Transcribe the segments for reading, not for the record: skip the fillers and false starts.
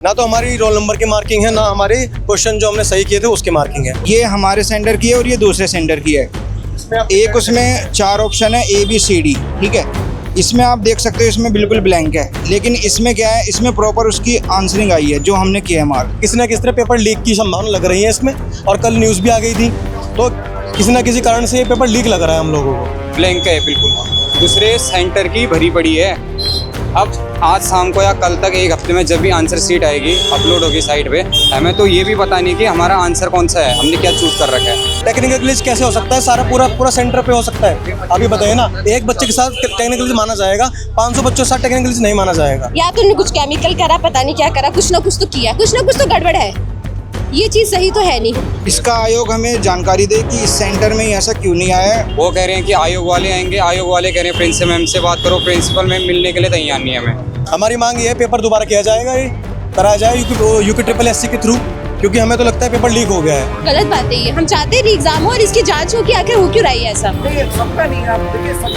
ना तो हमारी रोल नंबर की मार्किंग है, ना हमारे क्वेश्चन जो हमने सही किए थे उसकी मार्किंग है। ये हमारे सेंटर की है और ये दूसरे सेंटर की है। एक उसमें 4 ऑप्शन है ABCD, ठीक है। इसमें आप देख सकते हो इसमें बिल्कुल ब्लैंक है, लेकिन इसमें क्या है, इसमें प्रॉपर उसकी आंसरिंग आई है जो हमने किया है मार्क। किसी ना किसी तरह पेपर लीक की संभावना लग रही है इसमें, और कल न्यूज़ भी आ गई थी, तो किसी ना किसी कारण से ये पेपर लीक लग रहा है हम लोगों को। ब्लैंक है बिल्कुल, दूसरे सेंटर की भरी पड़ी है। अब आज शाम को या कल तक, एक हफ्ते में जब भी आंसर शीट आएगी, अपलोड होगी साइट पे, हमें तो ये भी पता नहीं कि हमारा आंसर कौन सा है, हमने क्या चूज कर रखा है। टेक्निकल ग्लिच कैसे हो सकता है? सारा पूरा सेंटर पे हो सकता है। अभी बताइए ना, एक बच्चे के साथ टेक्निकल ग्लिच माना जाएगा, 500 बच्चों के साथ टेक्निकल ग्लिच नहीं माना जाएगा। या तो उन्होंने कुछ केमिकल करा, पता नहीं क्या करा, कुछ ना कुछ तो किया, कुछ ना कुछ तो गड़बड़ है, ये चीज सही तो है नहीं। इसका आयोग हमें जानकारी दे कि इस सेंटर में ही ऐसा क्यों नहीं आया है। वो कह रहे हैं कि आयोग वाले आएंगे, आयोग वाले कह रहे हैं प्रिंसिपल मैम से बात करो, प्रिंसिपल मैम मिलने के लिए तैयार नहीं है हमें। हमारी मांग ये है, पेपर दोबारा किया जाएगा, ये कराया जाए यूपी SSC के थ्रू, क्योंकि हमें तो लगता है पेपर लीक हो गया है। गलत बात है ये, हम चाहते हैं एग्जाम हो और इसकी जांच हो कि आखिर हो क्यों रही है ऐसा। सबका नहीं है, आप देखिए सब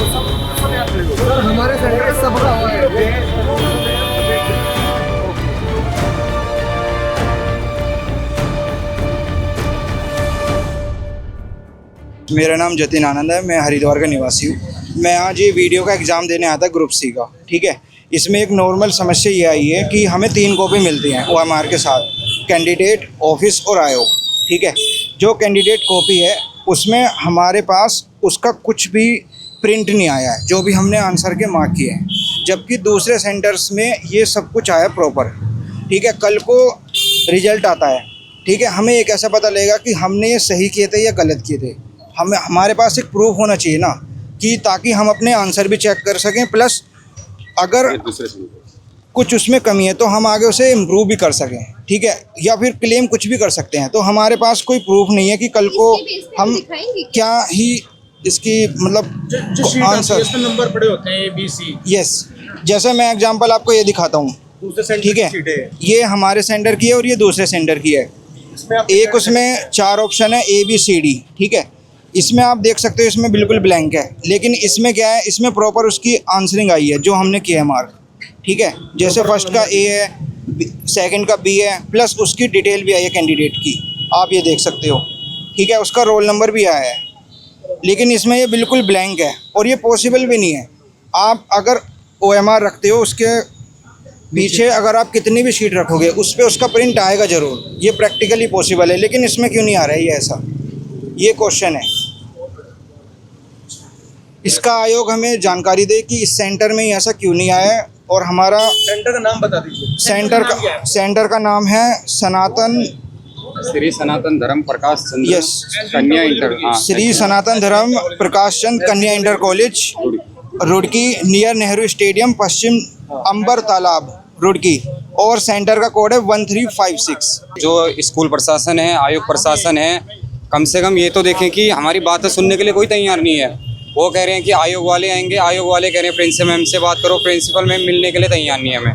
हमारे सेंटर सबका हुआ है। मेरा नाम जतिन आनंद है, मैं हरिद्वार का निवासी हूँ। मैं आज ये वीडियो का एग्ज़ाम देने आया था ग्रुप C का, ठीक है। इसमें एक नॉर्मल समस्या ये आई है कि हमें 3 कॉपी मिलती हैं OMR के साथ, कैंडिडेट, ऑफिस और आयोग, ठीक है। जो कैंडिडेट कॉपी है उसमें हमारे पास उसका कुछ भी प्रिंट नहीं आया है, जो भी हमने आंसर के मार्क किए हैं, जबकि दूसरे सेंटर्स में ये सब कुछ आया प्रॉपर, ठीक है। कल को रिजल्ट आता है, ठीक है, हमें एक ऐसा पता लगेगा कि हमने ये सही किए थे या गलत किए थे। हमारे पास एक प्रूफ होना चाहिए ना, कि ताकि हम अपने आंसर भी चेक कर सकें, प्लस अगर कुछ उसमें कमी है तो हम आगे उसे इम्प्रूव भी कर सकें, ठीक है, या फिर क्लेम कुछ भी कर सकते हैं। तो हमारे पास कोई प्रूफ नहीं है कि कल को हम क्या ही इसकी मतलब आंसर नंबर पड़े होते हैं ABC। यस, जैसे मैं एग्जांपल आपको ये दिखाता हूँ, ठीक है। ये हमारे सेंटर की है और ये दूसरे सेंटर की है। एक उसमें 4 ऑप्शन है ABCD, ठीक है। इसमें आप देख सकते हो इसमें बिल्कुल ब्लैंक है, लेकिन इसमें क्या है, इसमें प्रॉपर उसकी आंसरिंग आई है जो हमने किया है मार्क, ठीक है। जैसे फर्स्ट का A है, सेकंड का B है, प्लस उसकी डिटेल भी आई है कैंडिडेट की, आप ये देख सकते हो, ठीक है। उसका रोल नंबर भी आया है, लेकिन इसमें ये बिल्कुल ब्लैंक है और ये पॉसिबल भी नहीं है। आप अगर OMR रखते हो, उसके पीछे अगर आप कितनी भी शीट रखोगे उस पर उसका प्रिंट आएगा ज़रूर, ये प्रैक्टिकली पॉसिबल है, लेकिन इसमें क्यों नहीं आ रहा है ये ऐसा, ये क्वेश्चन है। इसका आयोग हमें जानकारी दे कि इस सेंटर में ही ऐसा क्यों नहीं आया है। और हमारा सेंटर का नाम बता दीजिए। सेंटर का नाम है श्री सनातन धर्म प्रकाश चंद्र यस कन्या इंटर, हाँ, श्री सनातन धर्म Prakash Chand Kanya inter college, Roorkee, near Nehru stadium, Pashchim Ambar Talab, Roorkee, और सेंटर का कोड है 1356। जो स्कूल प्रशासन है, आयोग प्रशासन है, कम से कम ये तो देखें कि हमारी बातें सुनने के लिए कोई तैयार नहीं है। वो कह रहे हैं कि आयोग वाले आएंगे, आयोग वाले कह रहे हैं प्रिंसिपल मैम से बात करो, प्रिंसिपल मैम मिलने के लिए तैयार नहीं है हमें।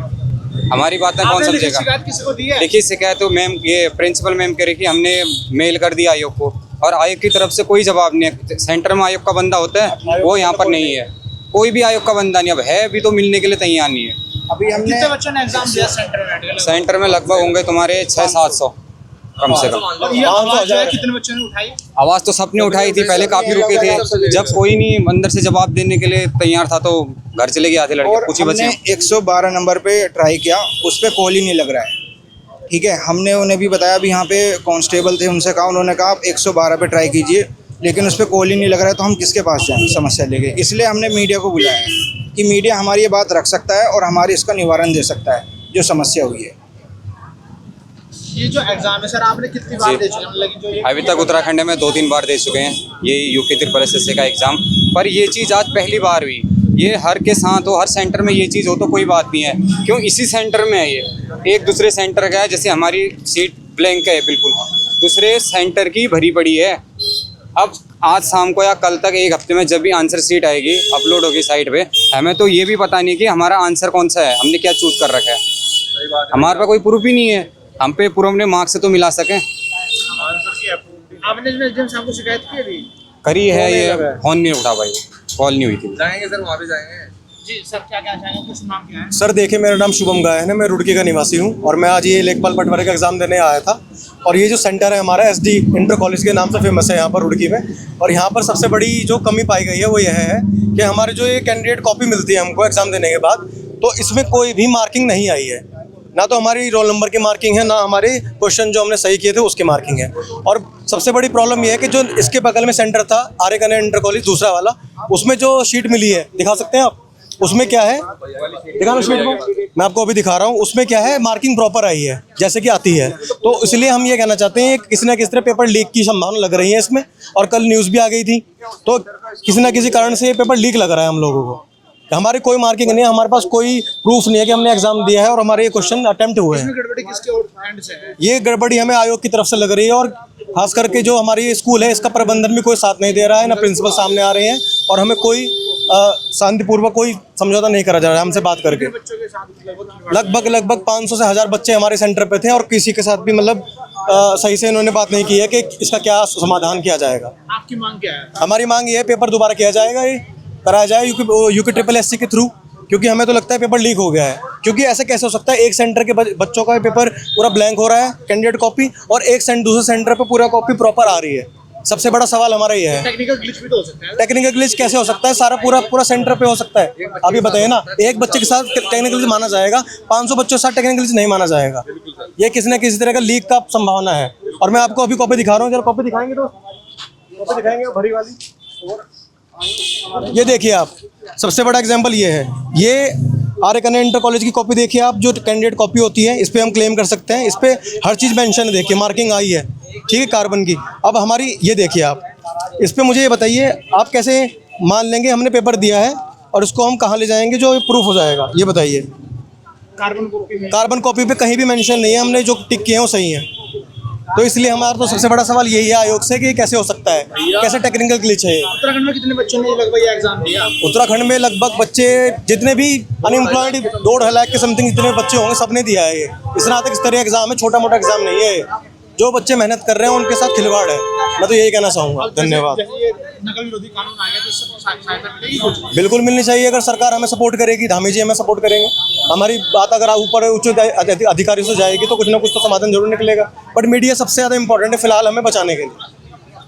हमारी बातें कौन समझेगा? देखिए, शिकायत तो मैम, ये प्रिंसिपल मैम कह रही कि हमने मेल कर दिया आयोग को, और आयोग की तरफ से कोई जवाब नहीं है। सेंटर में आयोग का बंदा होता है, वो यहाँ पर नहीं है, कोई भी आयोग का बंदा नहीं, अब है भी तो मिलने के लिए तैयार नहीं है। अभी हमने कितने बच्चों ने एग्जाम दिया सेंटर में लगभग होंगे तुम्हारे 600-700 कम से कम। और ये आवाज जो है कितने बच्चों ने उठाई? आवाज़ तो सबने उठाई थी, पहले काफ़ी रुके थे, जब कोई नहीं अंदर से जवाब देने के लिए तैयार था तो घर चले गए आधे लड़के, और कुछ ही बचे। हमने 112 नंबर पे ट्राई किया, उस पर कॉल ही नहीं लग रहा है, ठीक है। हमने उन्हें भी बताया, भी यहाँ पे कांस्टेबल थे, उनसे कहा, उन्होंने कहा आप 112 पे ट्राई कीजिए, लेकिन उस पर कॉल ही नहीं लग रहा है, तो हम किसके पास जाएँ समस्या लेके। इसलिए हमने मीडिया को बुलाया है कि मीडिया हमारी ये बात रख सकता है और हमारी इसका निवारण दे सकता है जो समस्या हुई है। ये जो एग्जाम है सर, आपने कितनी बार दे चुके हैं? मतलब जो अभी तक उत्तराखंड में 2-3 बार दे चुके हैं ये यूपी SSC का एग्ज़ाम, पर ये चीज़ आज पहली बार हुई। ये हर के साथ हो, हर सेंटर में ये चीज़ हो तो कोई बात नहीं है, क्यों इसी सेंटर में है ये, एक दूसरे सेंटर का है। जैसे हमारी सीट ब्लैंक है बिल्कुल, दूसरे सेंटर की भरी पड़ी है। अब आज शाम को या कल तक, एक हफ्ते में जब भी आंसर शीट आएगी, अपलोड होगी साइट पे, हमें तो ये भी पता नहीं कि हमारा आंसर कौन सा है, हमने क्या चूज कर रखा है। हमारे पास कोई प्रूफ ही नहीं है, हम पे पूरा अपने मार्क्स से तो मिला सकें। आपने एग्जाम साहब को शिकायत की अभी? करी है, ये फोन नहीं उठा भाई, कॉल नहीं हुई थी। जाएंगे सर, वहाँ भी जाएंगे। जी सर, क्या क्या चाहेंगे, कुछ नाम क्या है? सर देखिए, मेरा नाम शुभम गायन है, मैं रुड़की का निवासी हूँ और मैं आज ये लेखपाल पटवारी का एग्ज़ाम देने आया था। और ये जो सेंटर है हमारा SD इंटर कॉलेज के नाम से फेमस है यहाँ पर रुड़की में। और यहाँ पर सबसे बड़ी जो कमी पाई गई है वो यह है कि हमारे जो ये कैंडिडेट कॉपी मिलती है हमको एग्ज़ाम देने के बाद, तो इसमें कोई भी मार्किंग नहीं आई है। ना तो हमारी रोल नंबर की मार्किंग है, ना हमारे क्वेश्चन जो हमने सही किए थे उसकी मार्किंग है। और सबसे बड़ी प्रॉब्लम यह है कि जो इसके बगल में सेंटर था आर्य कन्या इंटर कॉलेज दूसरा वाला, उसमें जो शीट मिली है, दिखा सकते हैं आप, उसमें क्या है, दिखाना शीट को, मैं आपको अभी दिखा रहा हूँ। उसमें क्या है, मार्किंग प्रॉपर आई है जैसे कि आती है। तो इसलिए हम ये कहना चाहते हैं किसी ना किसी तरह पेपर लीक की संभावना लग रही है इसमें। और कल न्यूज़ भी आ गई थी, तो किसी ना किसी कारण से ये पेपर लीक लग रहा है हम लोगों को। हमारी कोई मार्किंग नहीं है, हमारे पास कोई प्रूफ नहीं है कि हमने एग्जाम दिया है और हमारे ये क्वेश्चन अटेम्प्ट हुए हैं। गड़बड़ी किसके एंड से है? ये गड़बड़ी हमें आयोग की तरफ से लग रही है और खास करके जो हमारी स्कूल है इसका प्रबंधन भी कोई साथ नहीं दे रहा है, ना प्रिंसिपल सामने आ रहे हैं और हमें कोई शांतिपूर्वक कोई समझौता नहीं करा जा रहा है हमसे बात करके। बच्चों के साथ लगभग 500 से 1000 बच्चे हमारे सेंटर पे थे और किसी के साथ भी मतलब सही से इन्होंने बात नहीं की है कि इसका क्या समाधान किया जाएगा। आपकी मांग क्या है? हमारी मांग ये है पेपर दोबारा किया जाएगा, ये कराया जाए यूके SSS के थ्रू, क्योंकि हमें तो लगता है पेपर लीक हो गया है। क्योंकि ऐसे कैसे हो सकता है, एक सेंटर के बच्चों का पेपर पूरा ब्लैंक हो रहा है कैंडिडेट कॉपी, और एक दूसरे सेंटर पे पूरा कॉपी प्रॉपर आ रही है। सबसे बड़ा सवाल हमारा ये है। टेक्निकल ग्लिच भी तो हो सकता है। टेक्निकल ग्लिच कैसे हो सकता है, सारा पूरा सेंटर पे हो सकता है। अभी बताइए ना, एक बच्चे के साथ टेक्निकल ग्लिच माना जाएगा, 500 बच्चों के साथ टेक्निकल ग्लिच नहीं माना जाएगा। ये किसी न किसी तरह का लीक का संभावना है। और मैं आपको अभी कॉपी दिखा रहा हूँ, जरा कॉपी दिखाएंगे तो कॉपी दिखाएंगे भरी वाली। ये देखिए आप, सबसे बड़ा एग्जाम्पल ये है, ये आर्य कन्या इंटर कॉलेज की कॉपी देखिए आप, जो कैंडिडेट कॉपी होती है इस पर हम क्लेम कर सकते हैं। इस पर हर चीज़ मेंशन है, देखिए मार्किंग आई है, ठीक है, कार्बन की। अब हमारी ये देखिए आप, इस पर मुझे ये बताइए आप कैसे मान लेंगे हमने पेपर दिया है और उसको हम कहाँ ले जाएंगे जो प्रूफ हो जाएगा, ये बताइए। कार्बन कॉपी पे कहीं भी मेंशन नहीं है, हमने जो टिक किए हैं वो सही है। तो इसलिए हमारा तो सबसे बड़ा सवाल यही है आयोग से कि ये कैसे हो सकता है, कैसे टेक्निकल ग्लिच है। उत्तराखंड में कितने बच्चों ने लगभग ये एग्जाम दिया? उत्तराखंड में लगभग बच्चे जितने भी अनएम्प्लॉयड 2.5 लाख के समथिंग जितने बच्चे होंगे सबने दिया है ये। इस स्नातक स्तरीय एग्जाम है, छोटा मोटा एग्जाम नहीं है। जो बच्चे मेहनत कर रहे हैं उनके साथ खिलवाड़ है, मैं तो यही कहना चाहूँगा। धन्यवाद। नकल विरोधी कानून आ गया तो इससे सहायता मिलेगी कुछ? बिल्कुल मिलनी चाहिए। अगर सरकार हमें सपोर्ट करेगी, धामी जी हमें सपोर्ट करेंगे, हमारी बात अगर ऊपर उच्च अधिकारियों से जाएगी तो कुछ ना कुछ तो समाधान जरूर निकलेगा। बट मीडिया सबसे ज़्यादा इंपॉर्टेंट है फिलहाल हमें बचाने के लिए।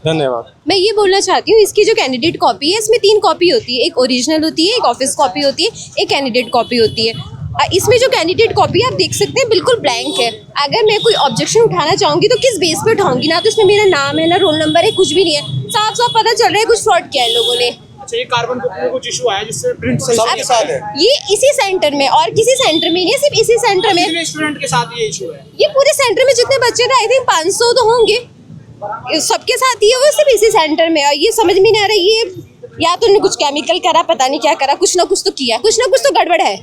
धन्यवाद। मैं ये बोलना चाहती हूँ, इसकी जो कैंडिडेट कॉपी है इसमें 3 कॉपी होती है, एक ओरिजिनल होती है, एक ऑफिस कॉपी होती है, एक कैंडिडेट कॉपी होती है। इसमें जो कैंडिडेट कॉपी आप देख सकते हैं बिल्कुल ब्लैंक है। अगर मैं कोई ऑब्जेक्शन उठाना चाहूँगी तो किस बेस पे उठाऊंगी? ना तो इसमें मेरा नाम है, ना रोल नंबर है, कुछ भी नहीं है। साफ साफ पता चल रहा है कुछ फ्रॉड किया है लोगों ने। अच्छा, ये कार्बन कॉपी में कुछ इशू आया जिससे प्रिंट सही सबके साथ है। ये इसी सेंटर में और किसी सेंटर में नहीं है, सिर्फ इसी सेंटर में। कितने स्टूडेंट के साथ ये इशू है? ये पूरे सेंटर में जितने बच्चे थे आई थिंक 500 तो होंगे, सबके साथ ही है वो, सिर्फ इसी सेंटर में। और ये समझ में नहीं आ रहा, ये या तो उन्होंने कुछ केमिकल करा, पता नहीं क्या करा, कुछ ना कुछ तो किया, कुछ ना कुछ तो गड़बड़ है।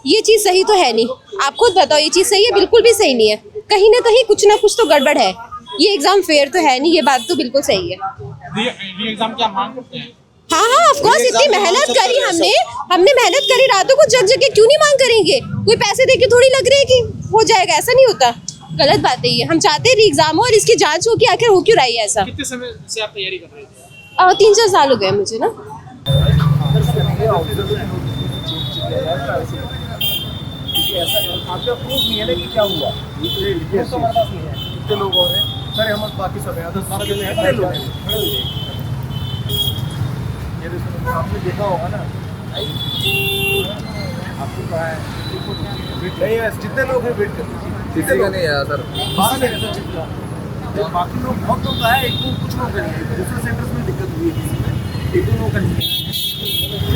ये चीज़ सही तो है नहीं, आप खुद बताओ ये चीज़ सही है? बिल्कुल भी सही नहीं है। कहीं ना कहीं कुछ ना कुछ तो गड़बड़ है। ये एग्जाम फेयर तो है नहीं, ये बात तो बिल्कुल सही है। ये एग्जाम क्या मांग करते हैं? हाँ, ऑफ कोर्स इतनी मेहनत करी हमने मेहनत करी, रातों को जग जग के क्यों नहीं मांग करेंगे? कोई पैसे दे के थोड़ी लग रही है कि हो जाएगा, ऐसा नहीं होता। गलत बात है ये। हम चाहते हैं एग्जाम हो और इसकी जांच हो कि आखिर हो क्यों रही है ऐसा। कितने समय से आप तैयारी कर रहे थे? 3-4 साल हो गए मुझे ना। आपका प्रूफ नहीं है ना कि क्या हुआ? प्रूफ तो हमारे पास नहीं है। कितने लोग और हैं? सर हम बाकी सब हैं, 10-12 जने हैं। खड़े लोग हैं। ये देखो, आपने देखा होगा ना, आपको कहा है नहीं है, जितने लोग हैं वेट करते हैं। किसी का नहीं आया सर, बाकी लोग बहुत लोग का है, एक दो कुछ लोग का नहीं है। दूसरे सेंटर्स में दिक्कत हुई है किसी में, एक दो लोग का नहीं है।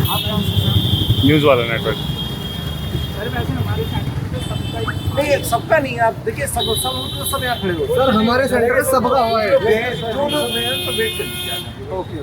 आप कौन सा न्यूज़ वाला नेटवर्क? नहीं, सबका नहीं है। आप देखिए, सब यहाँ खड़े हो। सर हमारे सेंटर सबका हुआ है। जो लोग हैं तो वेट कर लीजिए। ओके।